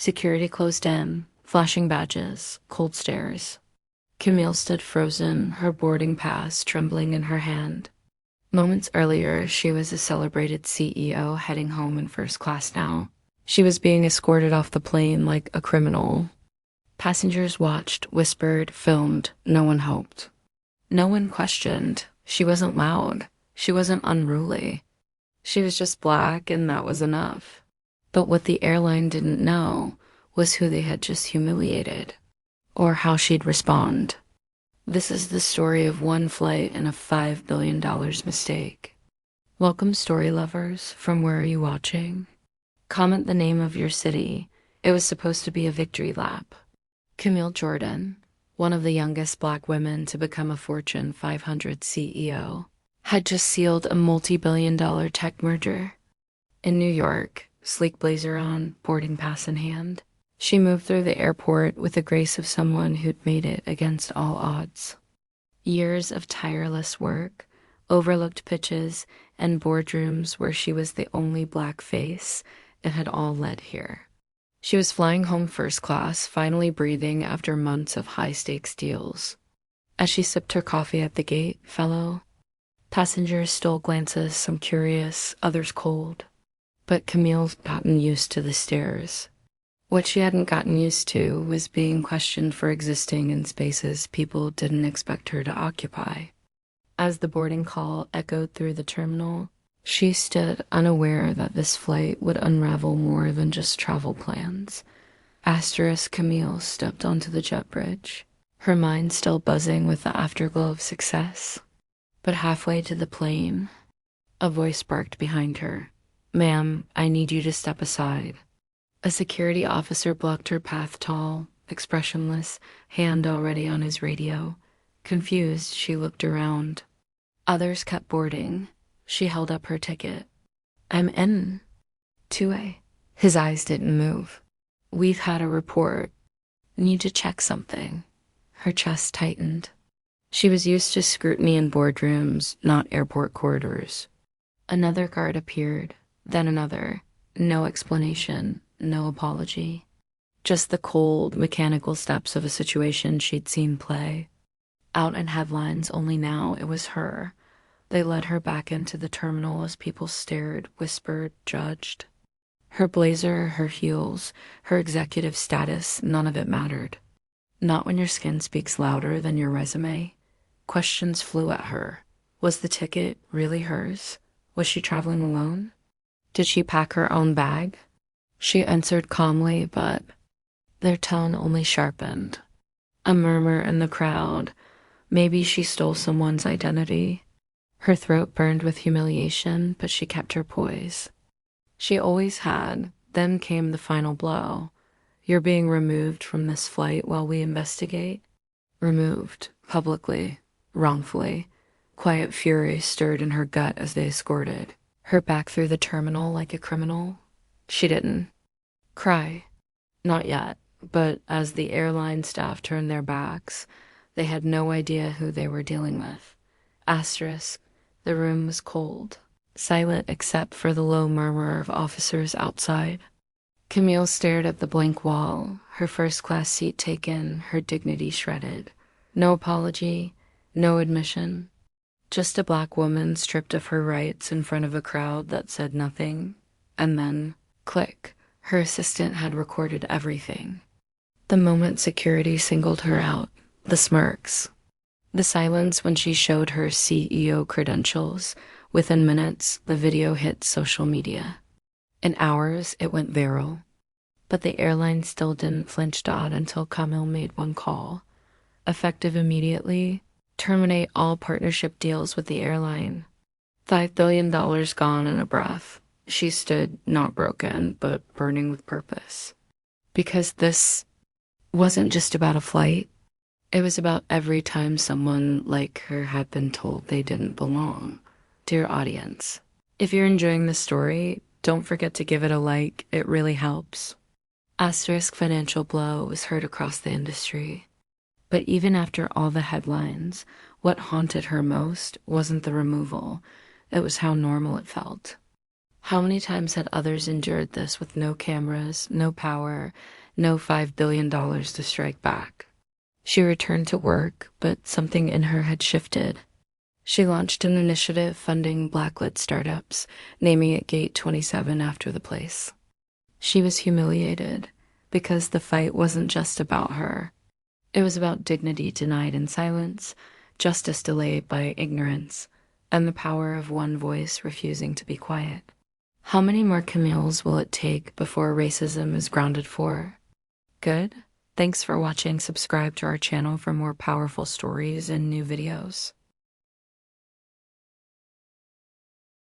Security closed in, flashing badges, cold stares. Camille stood frozen, her boarding pass trembling in her hand. Moments earlier, she was a celebrated CEO heading home in first class now. She was being escorted off the plane like a criminal. Passengers watched, whispered, filmed. No one hoped. No one questioned. She wasn't loud. She wasn't unruly. She was just black, and that was enough. But what the airline didn't know was who they had just humiliated, or how she'd respond. This is the story of one flight and a $5 billion mistake. Welcome, story lovers. From where are you watching? Comment the name of your city. It was supposed to be a victory lap. Camille Jordan, one of the youngest Black women to become a Fortune 500 CEO, had just sealed a multi-billion-dollar tech merger. In New York, sleek blazer on, boarding pass in hand, she moved through the airport with the grace of someone who'd made it against all odds. Years of tireless work, overlooked pitches, and boardrooms where she was the only Black face, it had all led here. She was flying home first class, finally breathing after months of high-stakes deals. As she sipped her coffee at the gate, passengers stole glances, some curious, others cold. But Camille's gotten used to the stares. What she hadn't gotten used to was being questioned for existing in spaces people didn't expect her to occupy. As the boarding call echoed through the terminal, she stood unaware that this flight would unravel more than just travel plans. Camille stepped onto the jet bridge, her mind still buzzing with the afterglow of success. But halfway to the plane, a voice barked behind her. "Ma'am, I need you to step aside." A security officer blocked her path, tall, expressionless, hand already on his radio. Confused, she looked around. Others kept boarding. She held up her ticket. "I'm in. 2A. His eyes didn't move. "We've had a report. Need to check something." Her chest tightened. She was used to scrutiny in boardrooms, not airport corridors. Another guard appeared, then another. No explanation, no apology. Just the cold, mechanical steps of a situation she'd seen play. Out in headlines, only now it was her. They led her back into the terminal as people stared, whispered, judged. Her blazer, her heels, her executive status, none of it mattered. Not when your skin speaks louder than your resume. Questions flew at her. Was the ticket really hers? Was she traveling alone? Did she pack her own bag? She answered calmly, but their tone only sharpened. A murmur in the crowd. Maybe she stole someone's identity. Her throat burned with humiliation, but she kept her poise. She always had. Then came the final blow. "You're being removed from this flight while we investigate." Removed, publicly, wrongfully. Quiet fury stirred in her gut as they escorted her back through the terminal like a criminal. She didn't cry. Not yet, but as the airline staff turned their backs, they had no idea who they were dealing with. The room was cold, silent except for the low murmur of officers outside. Camille stared at the blank wall, her first-class seat taken, her dignity shredded. No apology, no admission. Just a Black woman stripped of her rights in front of a crowd that said nothing. And then, click, her assistant had recorded everything. The moment security singled her out, the smirks. The silence when she showed her CEO credentials. Within minutes, the video hit social media. In hours, it went viral. But the airline still didn't flinch until Camille made one call. Effective immediately, terminate all partnership deals with the airline. $5 billion gone in a breath. She stood, not broken, but burning with purpose. Because this wasn't just about a flight. It was about every time someone like her had been told they didn't belong. Dear audience, if you're enjoying this story, don't forget to give it a like. It really helps. Financial blow was heard across the industry. But even after all the headlines, what haunted her most wasn't the removal. It was how normal it felt. How many times had others endured this with no cameras, no power, no $5 billion to strike back? She returned to work, but something in her had shifted. She launched an initiative funding blacklit startups, naming it Gate 27 after the place. She was humiliated because the fight wasn't just about her. It was about dignity denied in silence, justice delayed by ignorance, and the power of one voice refusing to be quiet. How many more Camille's will it take before racism is grounded for good? Thanks for watching. Subscribe to our channel for more powerful stories and new videos.